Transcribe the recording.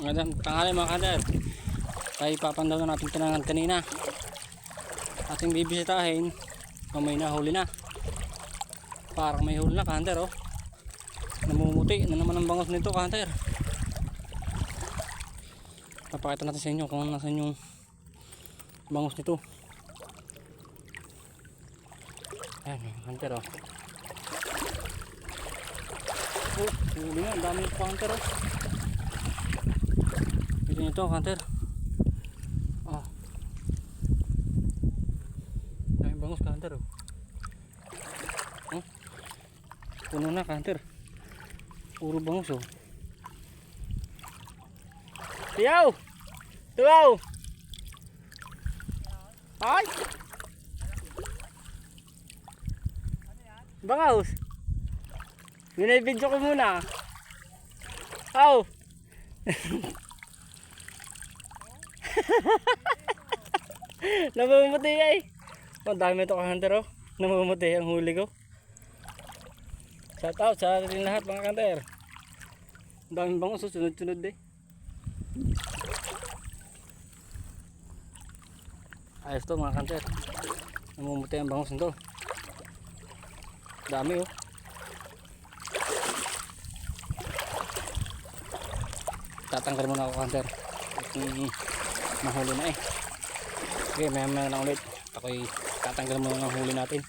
Magandang tanghali mga kanter. Kaya ipapandaw na natin tinangan kanina. Ating bibisitahin kung may nahuli na. Parang may huli na kanter oh. Namumuti na naman ang bangos nito kanter. Papakita natin sa inyo kung nasan yung bangos nito. Ayan mga kanter oh. Oh, huli na. Ang dami nito kanter oh. Ito kanter. Oh. Daming bangus kanter oh. Oh. Puno na kanter. Puro bangus oh. Tiyaw! Tuwaw! Ay! Bangus! Binibidyo ko muna. Aw! Namumuti eh. Ang dami ito ka-hunter oh. Namumuti ang huli ko. Shout out sa ating lahat mga kanter. Ang daming bangus oh. Sunod-sunod eh. Ayos to mga kanter. Namumuti ang bangus nito. Dami oh. Tatanggal muna ako kanter. Mahuli na eh. Okay, maya lang ulit. Ako'y tatanggal muna ng huli natin.